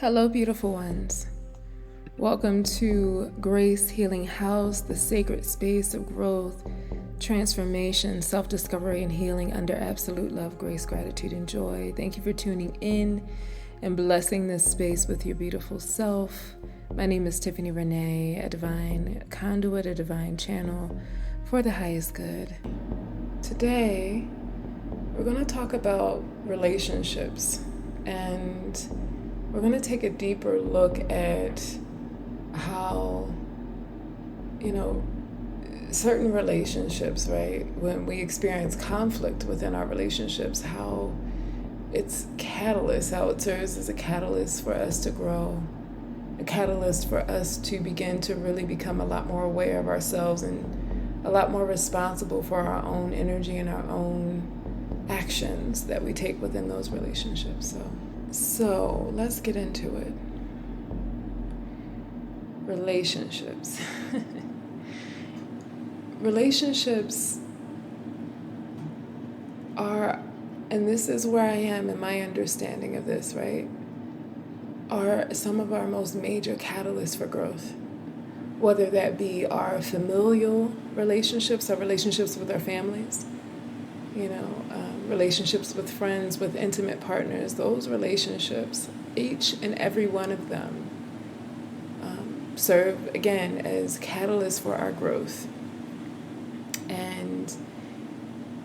Hello, beautiful ones. Welcome to Grace Healing House, the sacred space of growth, transformation, self-discovery, and healing under absolute love, grace, gratitude, and joy. Thank you for tuning in and blessing this space with your beautiful self. My name is Tiffany Renee, a divine conduit, a divine channel for the highest good. Today, we're going to talk about relationships, and we're going to take a deeper look at how, certain relationships, right? When we experience conflict within our relationships, how it's catalyst, how it serves as a catalyst for us to grow, a catalyst for us to begin to really become a lot more aware of ourselves and a lot more responsible for our own energy and our own actions that we take within those relationships. So let's get into it. Relationships. Relationships are, and this is where I am in my understanding of this, right, are some of our most major catalysts for growth. Whether that be our familial relationships, our relationships with our families, relationships with friends, with intimate partners, those relationships, each and every one of them serve, again, as catalysts for our growth. And,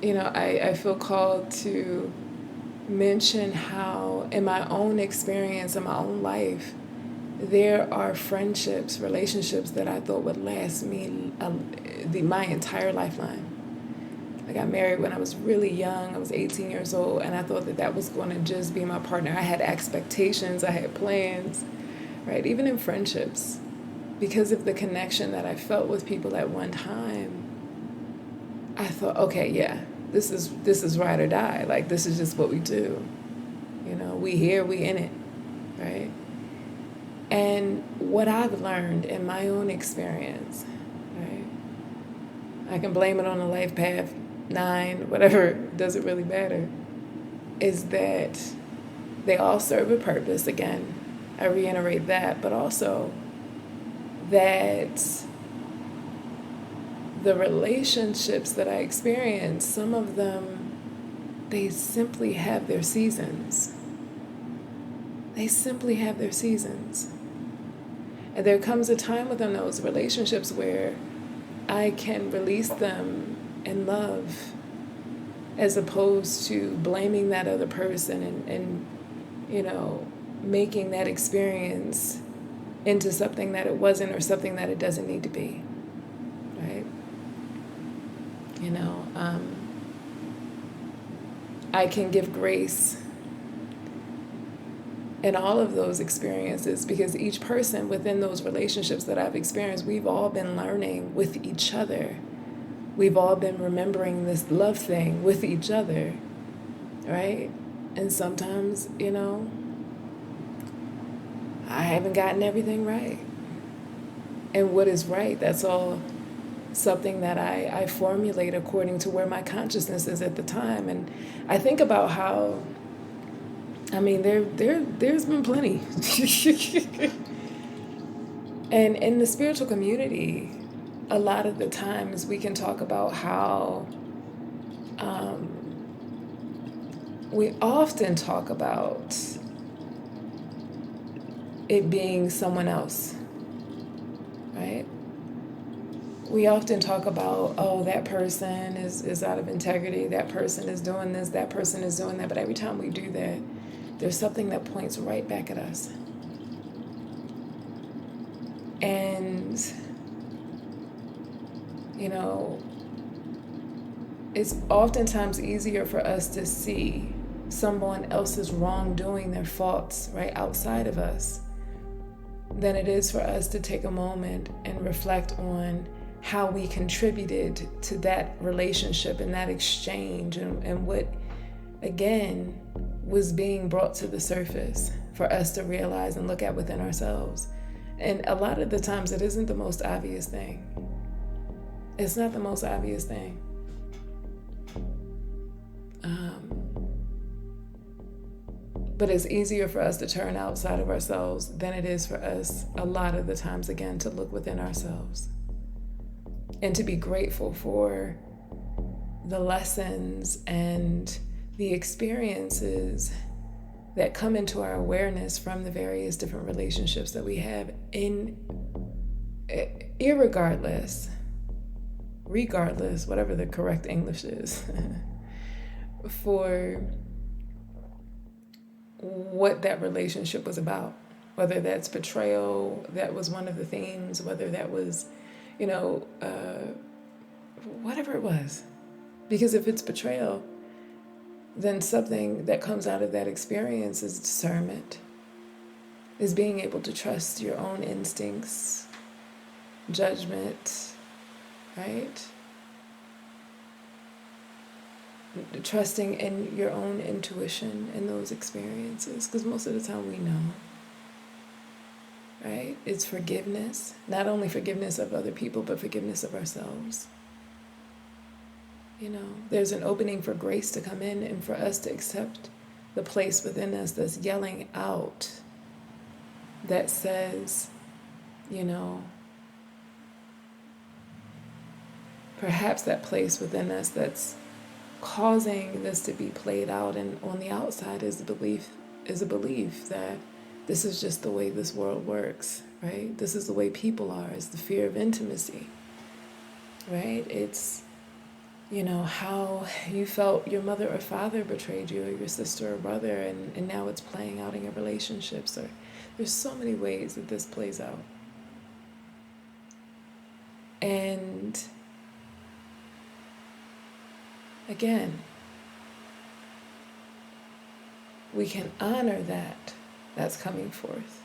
I feel called to mention how in my own experience, in my own life, there are friendships, relationships that I thought would last me my entire lifeline. I got married when I was really young. I was 18 years old, and I thought that was going to just be my partner. I had expectations, I had plans, right? Even in friendships, because of the connection that I felt with people at one time, I thought, okay, yeah, this is ride or die. Like, this is just what we do. We here, we in it, right? And what I've learned in my own experience, right? I can blame it on the life path, 9, whatever, doesn't really matter, is that they all serve a purpose. Again, I reiterate that, but also that the relationships that I experience, some of them, they simply have their seasons. They simply have their seasons. And there comes a time within those relationships where I can release them in love, as opposed to blaming that other person and making that experience into something that it wasn't, or something that it doesn't need to be, right? I can give grace in all of those experiences, because each person within those relationships that I've experienced, we've all been learning with each other. We've all been remembering this love thing with each other, right? And sometimes, I haven't gotten everything right. And what is right, that's all something that I formulate according to where my consciousness is at the time. And I think about how, there's been plenty. And in the spiritual community, a lot of the times we can talk about how we often talk about it being someone else, right? We often talk about, oh, that person is out of integrity, that person is doing this, that person is doing that. But every time we do that, there's something that points right back at us. And, it's oftentimes easier for us to see someone else's wrongdoing, their faults, right, outside of us, than it is for us to take a moment and reflect on how we contributed to that relationship and that exchange, and what, again, was being brought to the surface for us to realize and look at within ourselves. And a lot of the times it isn't the most obvious thing. It's not the most obvious thing. But it's easier for us to turn outside of ourselves than it is for us, a lot of the times, again, to look within ourselves and to be grateful for the lessons and the experiences that come into our awareness from the various different relationships that we have, regardless, whatever the correct English is, for what that relationship was about. Whether that's betrayal, that was one of the themes, whether that was, whatever it was. Because if it's betrayal, then something that comes out of that experience is discernment, is being able to trust your own instincts, judgment, right? Trusting in your own intuition in those experiences, because most of the time we know, right? It's forgiveness, not only forgiveness of other people, but forgiveness of ourselves. There's an opening for grace to come in and for us to accept the place within us that's yelling out, that says, perhaps that place within us that's causing this to be played out, and on the outside is a belief that this is just the way this world works, right? This is the way people are. It's the fear of intimacy, right? It's how you felt your mother or father betrayed you, or your sister or brother, and now it's playing out in your relationships. Or there's so many ways that this plays out. And again, we can honor that's coming forth.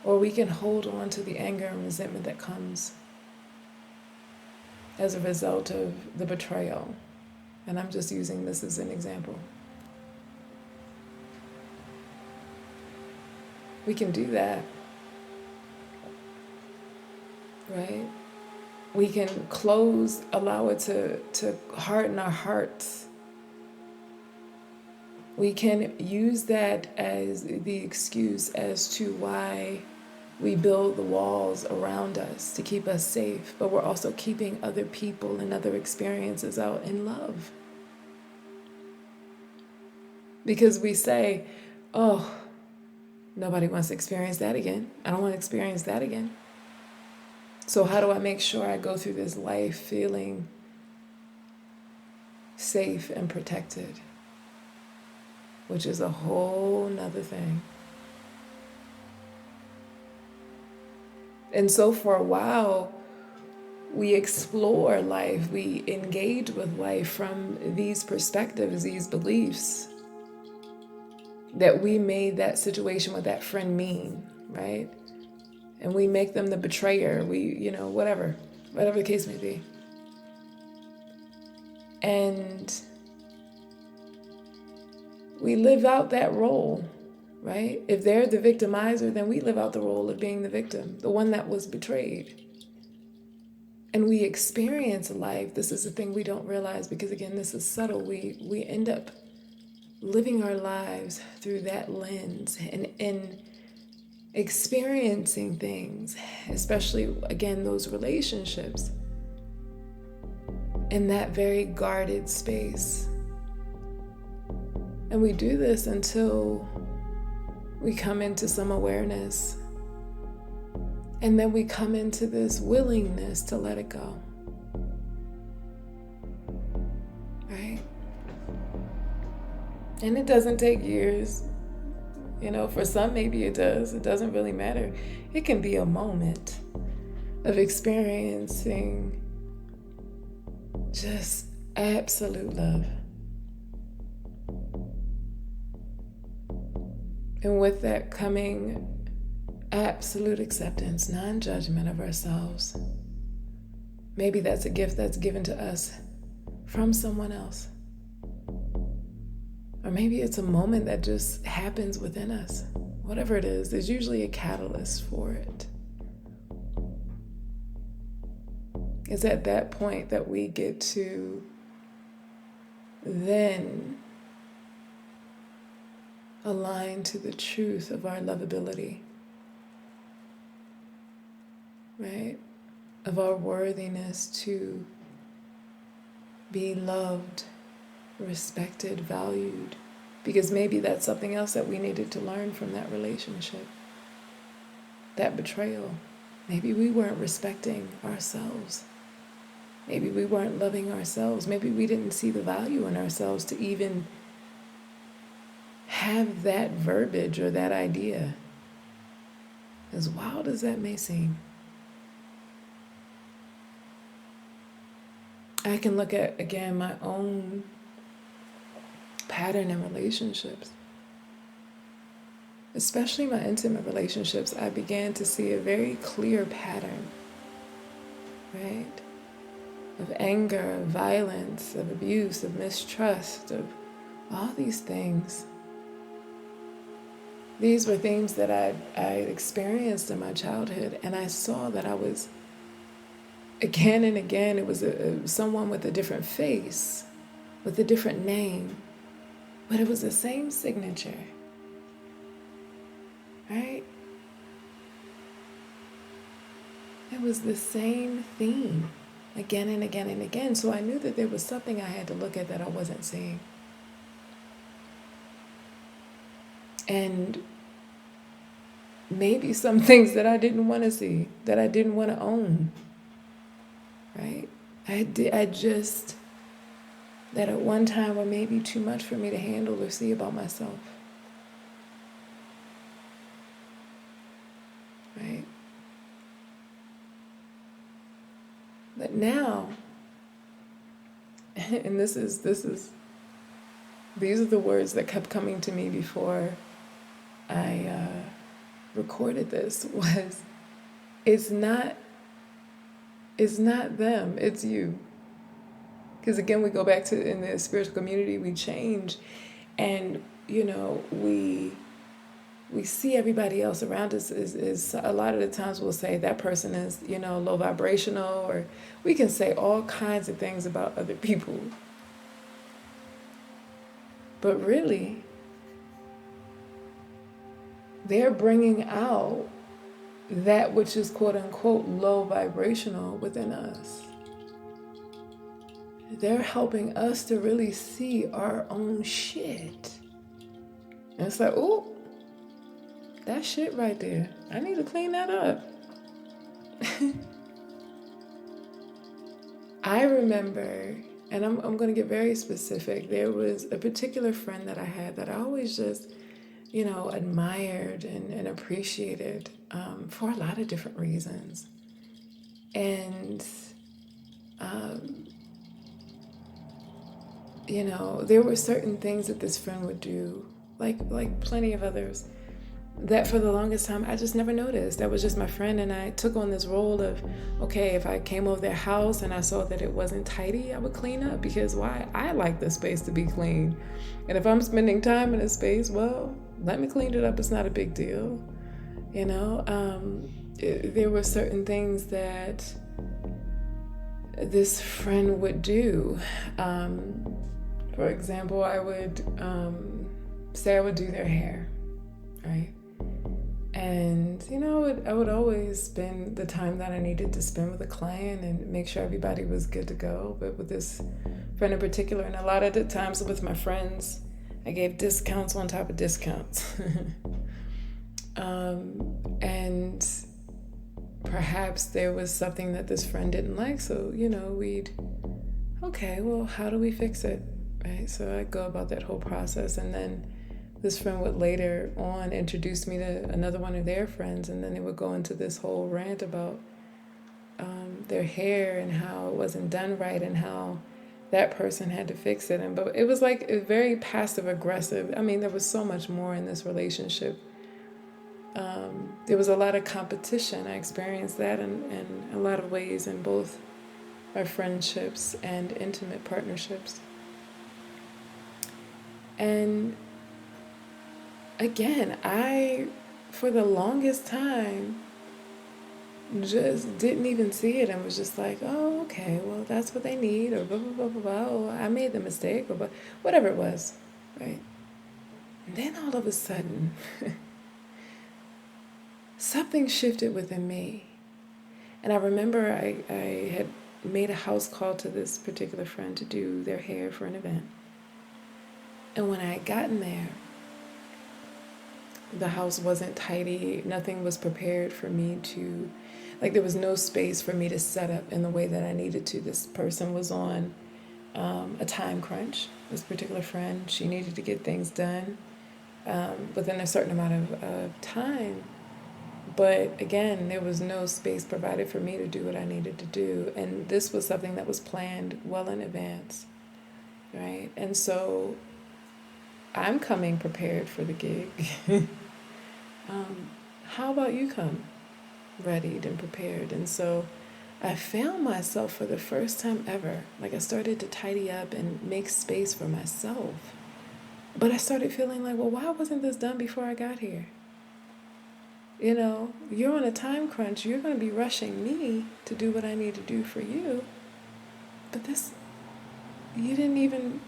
Or we can hold on to the anger and resentment that comes as a result of the betrayal. And I'm just using this as an example. We can do that, right? We can allow it to harden our hearts. We can use that as the excuse as to why we build the walls around us to keep us safe, but we're also keeping other people and other experiences out in love. Because we say, oh, nobody wants to experience that again. I don't want to experience that again. So how do I make sure I go through this life feeling safe and protected? Which is a whole nother thing. And so for a while, we explore life, we engage with life from these perspectives, these beliefs, that we made that situation with that friend mean, right? And we make them the betrayer, whatever the case may be. And we live out that role, right? If they're the victimizer, then we live out the role of being the victim, the one that was betrayed. And we experience life. This is the thing we don't realize, because again, this is subtle. We end up living our lives through that lens and experiencing things, especially, again, those relationships, in that very guarded space. And we do this until we come into some awareness. And then we come into this willingness to let it go. Right? And it doesn't take years. For some, maybe it does. It doesn't really matter. It can be a moment of experiencing just absolute love. And with that coming absolute acceptance, non-judgment of ourselves. Maybe that's a gift that's given to us from someone else. Or maybe it's a moment that just happens within us. Whatever it is, there's usually a catalyst for it. It's at that point that we get to then align to the truth of our lovability, right? Of our worthiness to be loved, respected, valued. Because maybe that's something else that we needed to learn from that relationship, that betrayal. Maybe we weren't respecting ourselves. Maybe we weren't loving ourselves. Maybe we didn't see the value in ourselves to even have that verbiage or that idea. As wild as that may seem. I can look at, again, my own pattern in relationships. Especially my intimate relationships, I began to see a very clear pattern, right? Of anger, of violence, of abuse, of mistrust, of all these things. These were things that I experienced in my childhood, and I saw that I was, again and again, it was someone with a different face, with a different name, but it was the same signature, right? It was the same theme, again and again and again. So I knew that there was something I had to look at that I wasn't seeing. And maybe some things that I didn't want to see, that I didn't want to own, right? That at one time were maybe too much for me to handle or see about myself, right? But now, and these are the words that kept coming to me before I recorded this, was, it's not them, it's you. Because again, we go back to, in the spiritual community, we change, and we see everybody else around us is a lot of the times we'll say that person is low vibrational, or we can say all kinds of things about other people. But really, they're bringing out that which is quote unquote low vibrational within us. They're helping us to really see our own shit. And it's like, oh, that shit right there, I need to clean that up. I remember, and I'm going to get very specific, there was a particular friend that I had that I always just admired and appreciated for a lot of different reasons. And, there were certain things that this friend would do, like plenty of others, that for the longest time I just never noticed. That was just my friend, and I took on this role of, okay, if I came over their house and I saw that it wasn't tidy, I would clean up, because why? I like the space to be clean. And if I'm spending time in a space, well, let me clean it up. It's not a big deal. There were certain things that this friend would do. For example, I would say I would do their hair, right? And, I would always spend the time that I needed to spend with a client and make sure everybody was good to go. But with this friend in particular, and a lot of the times with my friends, I gave discounts on top of discounts. And perhaps there was something that this friend didn't like. So, okay, well, how do we fix it? Right? So I'd go about that whole process. And then this friend would later on introduce me to another one of their friends. And then they would go into this whole rant about their hair and how it wasn't done right and how that person had to fix it. But it was like a very passive aggressive. I mean, there was so much more in this relationship. There was a lot of competition. I experienced that in a lot of ways in both our friendships and intimate partnerships. And again, I, for the longest time, just didn't even see it and was just like, oh, okay, well, that's what they need, or blah, blah, blah, blah, blah, or I made the mistake, or whatever it was, right? And then all of a sudden, something shifted within me. And I remember I had made a house call to this particular friend to do their hair for an event. And when I had gotten there, the house wasn't tidy. Nothing was prepared for me to, like, there was no space for me to set up in the way that I needed to. This person was on a time crunch. This particular friend, she needed to get things done within a certain amount of time. But again, there was no space provided for me to do what I needed to do. And this was something that was planned well in advance, right? And so I'm coming prepared for the gig. How about you come readied and prepared? And so I found myself for the first time ever, like I started to tidy up and make space for myself. But I started feeling like, well, why wasn't this done before I got here? You know, you're on a time crunch. You're going to be rushing me to do what I need to do for you. But this, you didn't even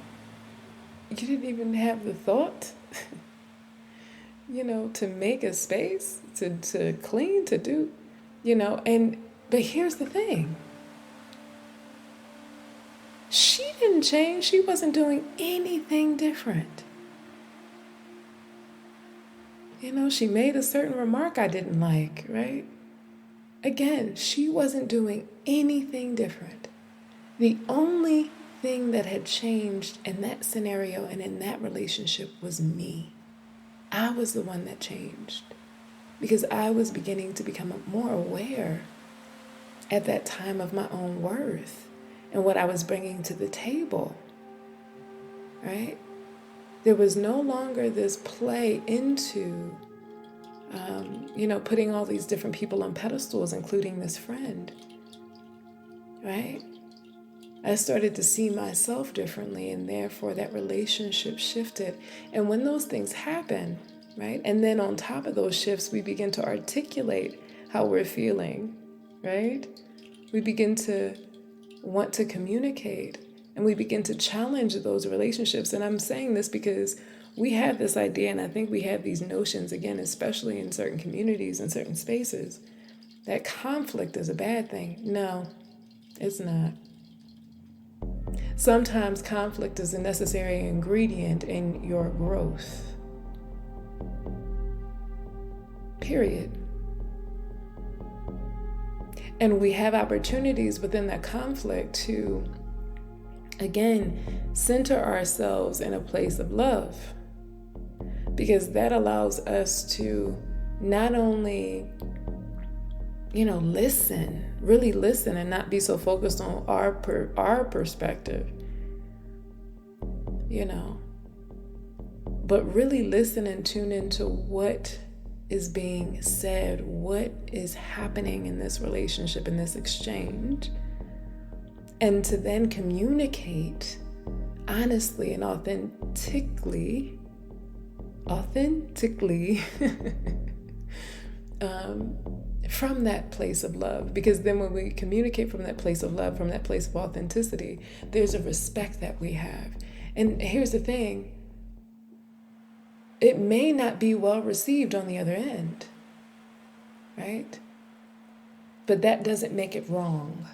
have the thought, you know, to make a space, to clean, to do, you know. But here's the thing. She didn't change. She wasn't doing anything different. You know, she made a certain remark I didn't like, right? Again, she wasn't doing anything different. The only thing that had changed in that scenario and in that relationship was me. I was the one that changed because I was beginning to become more aware at that time of my own worth and what I was bringing to the table, right? There was no longer this play into, putting all these different people on pedestals, including this friend, right? I started to see myself differently, and therefore that relationship shifted. And when those things happen, right? And then on top of those shifts, we begin to articulate how we're feeling, right? We begin to want to communicate, and we begin to challenge those relationships. And I'm saying this because we have this idea, and I think we have these notions, again, especially in certain communities and certain spaces, that conflict is a bad thing. No, it's not. Sometimes conflict is a necessary ingredient in your growth. Period. And we have opportunities within that conflict to, again, center ourselves in a place of love. Because that allows us to not only, really listen and not be so focused on our perspective, but really listen and tune into what is being said, what is happening in this relationship, in this exchange, and to then communicate honestly and authentically from that place of love. Because then when we communicate from that place of love, from that place of authenticity, there's a respect that we have. And here's the thing, it may not be well received on the other end, right? But that doesn't make it wrong.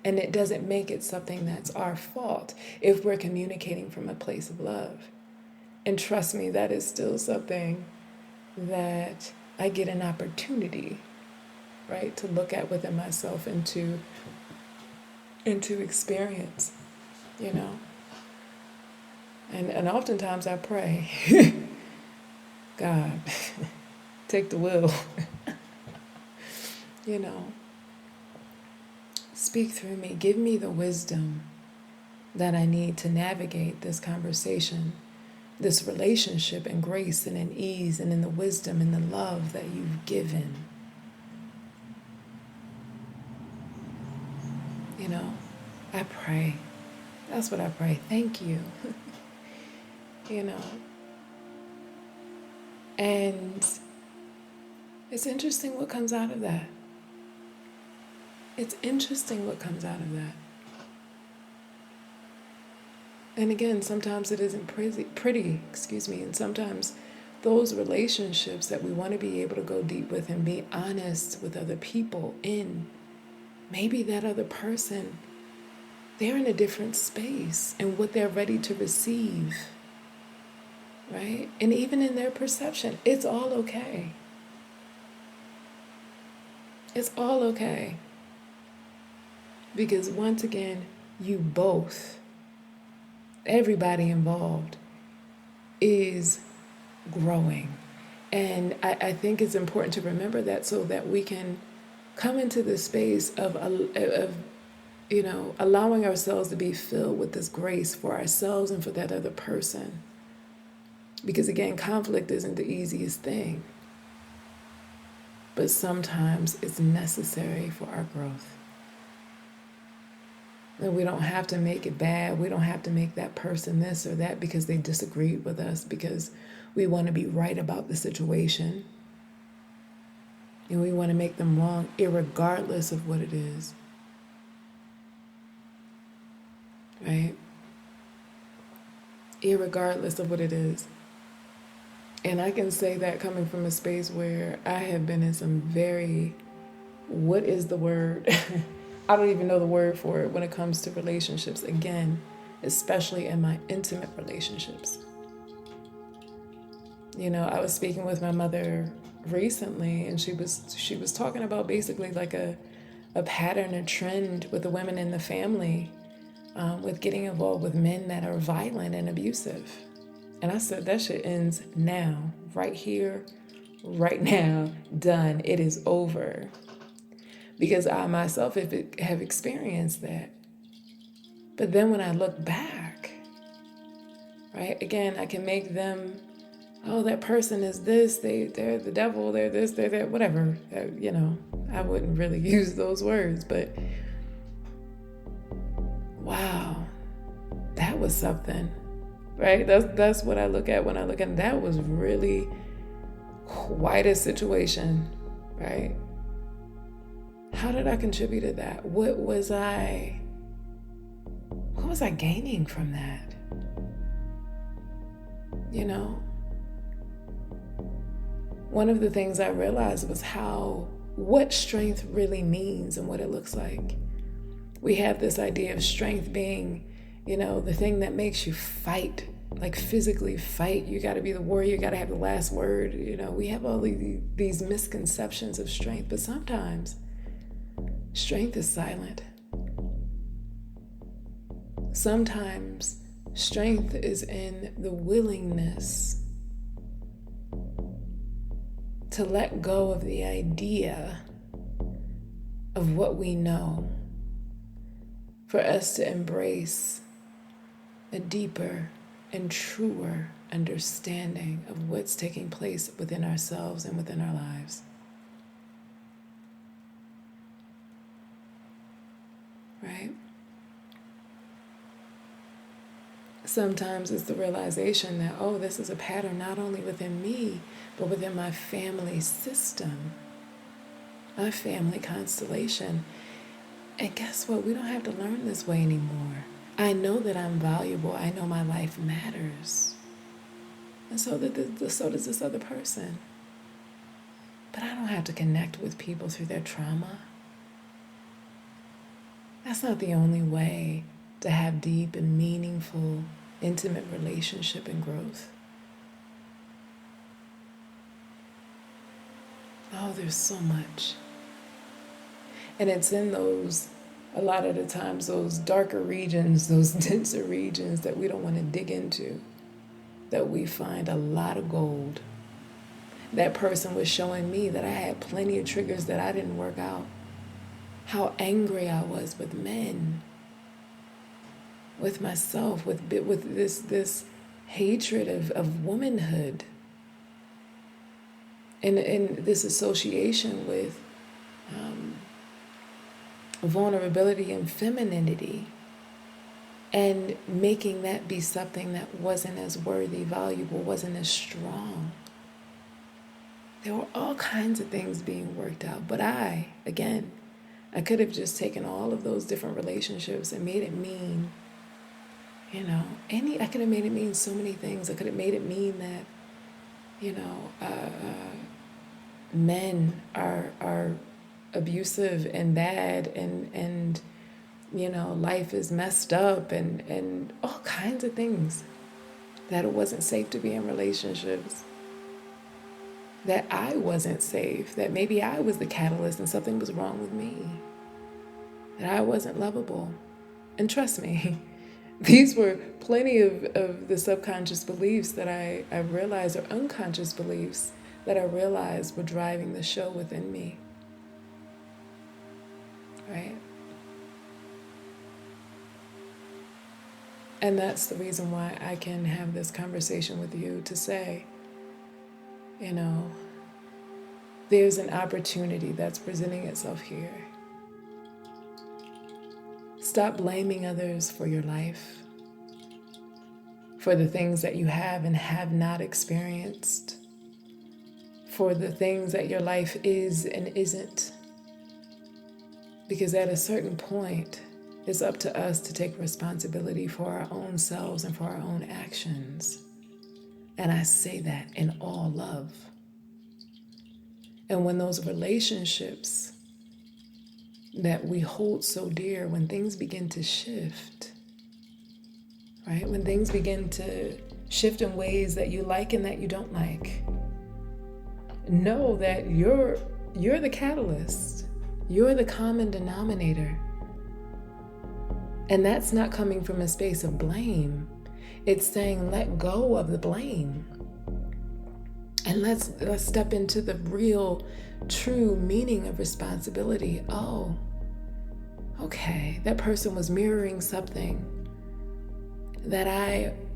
And it doesn't make it something that's our fault if we're communicating from a place of love. And trust me, that is still something that I get an opportunity, right, to look at within myself and to experience, And oftentimes I pray, God, take the wheel, speak through me, give me the wisdom that I need to navigate this conversation, this relationship in grace and in ease and in the wisdom and the love that you've given. I pray. That's what I pray. Thank you. And it's interesting what comes out of that. It's interesting what comes out of that. And again, sometimes it isn't pretty, and sometimes those relationships that we want to be able to go deep with and be honest with other people in, maybe that other person, they're in a different space and what they're ready to receive, right? And even in their perception, it's all okay. It's all okay. Because once again, you both, everybody involved, is growing. And I think it's important to remember that so that we can come into the space of allowing ourselves to be filled with this grace for ourselves and for that other person. Because again, conflict isn't the easiest thing, but sometimes it's necessary for our growth. And we don't have to make it bad. We don't have to make that person this or that because they disagreed with us, because we want to be right about the situation. And we want to make them wrong irregardless of what it is. Right? Irregardless of what it is. And I can say that coming from a space where I have been in some very, what is the word? I don't even know the word for it when it comes to relationships. Again, especially in my intimate relationships. I was speaking with my mother recently, and she was talking about basically like a pattern, a trend with the women in the family, with getting involved with men that are violent and abusive. And I said, that shit ends now, right here, right now, done. It is over. Because I myself have experienced that. But then when I look back, right, again, I can make them, oh, that person is this, they're the devil, they're this, they're that, whatever. I wouldn't really use those words, but wow, that was something, right? That's what I look at when I look at it. That was really quite a situation, right? How did I contribute to that? What was I gaining from that? One of the things I realized was what strength really means and what it looks like. We have this idea of strength being, the thing that makes you fight, like physically fight. You got to be the warrior, you got to have the last word. We have all these misconceptions of strength, but sometimes strength is silent. Sometimes strength is in the willingness to let go of the idea of what we know, for us to embrace a deeper and truer understanding of what's taking place within ourselves and within our lives. Right? Sometimes it's the realization that, oh, this is a pattern not only within me, but within my family system, my family constellation. And guess what? We don't have to learn this way anymore. I know that I'm valuable. I know my life matters. And so does this other person. But I don't have to connect with people through their trauma. That's not the only way to have deep and meaningful, intimate relationship and growth. Oh, there's so much. And it's in a lot of the times, those darker regions, those denser regions that we don't want to dig into, that we find a lot of gold. That person was showing me that I had plenty of triggers that I didn't work out. How angry I was with men, with myself, with this hatred of womanhood, and this association with vulnerability and femininity, and making that be something that wasn't as worthy, valuable, wasn't as strong. There were all kinds of things being worked out, but I could have just taken all of those different relationships and made it mean, I could have made it mean so many things. I could have made it mean that you know, men are abusive and bad, and you know, life is messed up, and all kinds of things, that it wasn't safe to be in relationships, that I wasn't safe, that maybe I was the catalyst and something was wrong with me, that I wasn't lovable. And trust me, these were plenty of the subconscious beliefs that I realized, or unconscious beliefs that I realized were driving the show within me. Right? And that's the reason why I can have this conversation with you to say, you know, there's an opportunity that's presenting itself here. Stop blaming others for your life, for the things that you have and have not experienced, for the things that your life is and isn't. Because at a certain point, it's up to us to take responsibility for our own selves and for our own actions. And I say that in all love. And when those relationships that we hold so dear, when things begin to shift, right? When things begin to shift in ways that you like and that you don't like, know that you're the catalyst. You're the common denominator. And that's not coming from a space of blame. It's saying, let go of the blame. And let's step into the real, true meaning of responsibility. Oh, okay, that person was mirroring something that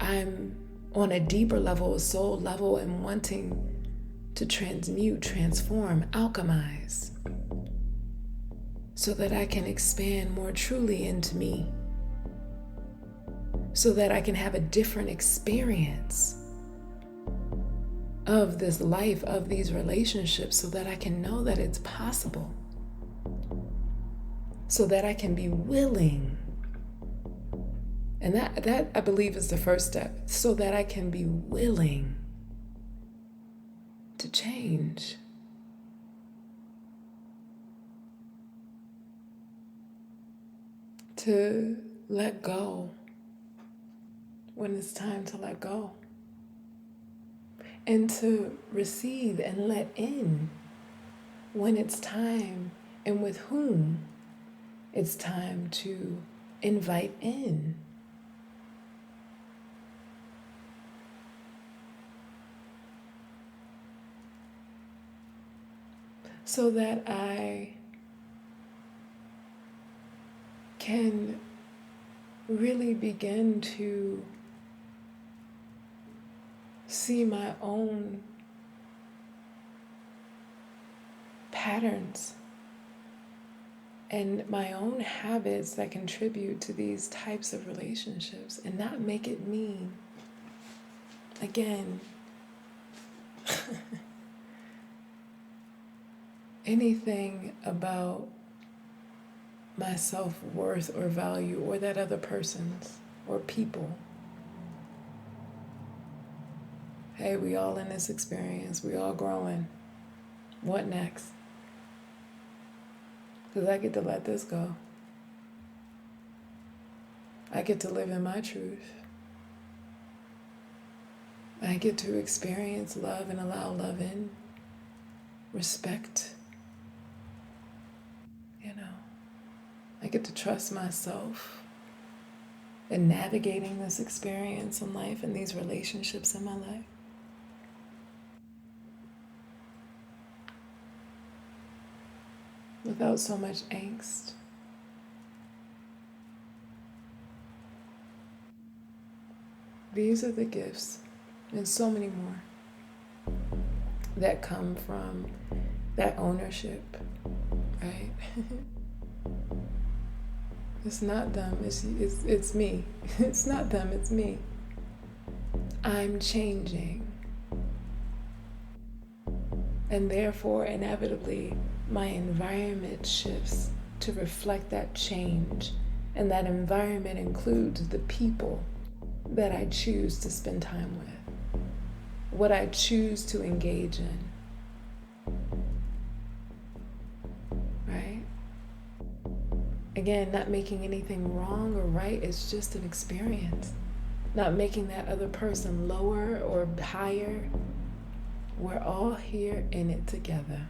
I'm on a deeper level, a soul level, and wanting to transmute, transform, alchemize, so that I can expand more truly into me, so that I can have a different experience of this life, of these relationships, so that I can know that it's possible, so that I can be willing. And that I believe is the first step, so that I can be willing to change. To let go when it's time to let go. And to receive and let in when it's time, and with whom it's time to invite in. So that I can really begin to see my own patterns and my own habits that contribute to these types of relationships, and not make it mean, again, anything about my self-worth or value, or that other person's, or people. Hey, we all in this experience. We all growing. What next? Because I get to let this go. I get to live in my truth. I get to experience love and allow love in. Respect. I get to trust myself in navigating this experience in life and these relationships in my life. Without so much angst. These are the gifts, and so many more, that come from that ownership, right? It's not them, it's me. It's not them, it's me. I'm changing. And therefore, inevitably, my environment shifts to reflect that change. And that environment includes the people that I choose to spend time with. what I choose to engage in, right? Again, not making anything wrong or right, it's just an experience. Not making that other person lower or higher. We're all here in it together.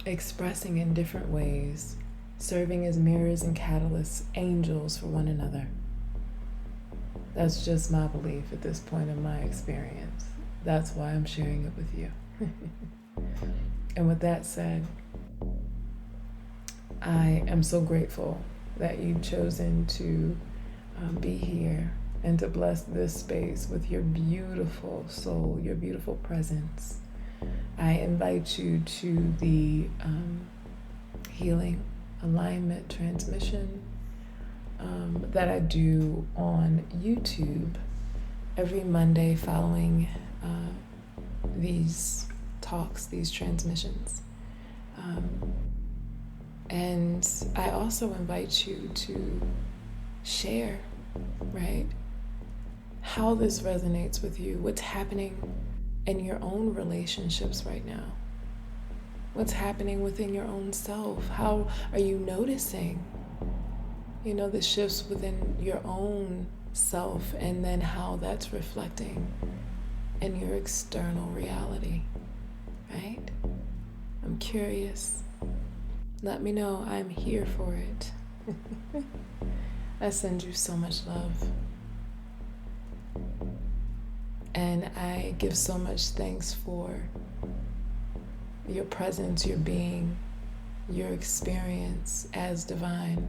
Expressing in different ways, serving as mirrors and catalysts, angels for one another. That's just my belief at this point in my experience. That's why I'm sharing it with you. And with that said, I am so grateful that you've chosen to be here and to bless this space with your beautiful soul, your beautiful presence. I invite you to the healing alignment transmission that I do on YouTube every Monday following these talks, these transmissions. And I also invite you to share, right, how this resonates with you, what's happening in your own relationships right now, what's happening within your own self. How are you noticing, the shifts within your own self, and then how that's reflecting in your external reality, right? I'm curious. Let me know. I'm here for it. I send you so much love. And I give so much thanks for your presence, your being, your experience as divine.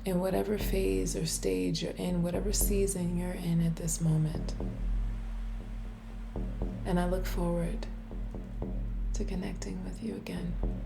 In whatever phase or stage you're in, whatever season you're in at this moment. And I look forward to connecting with you again.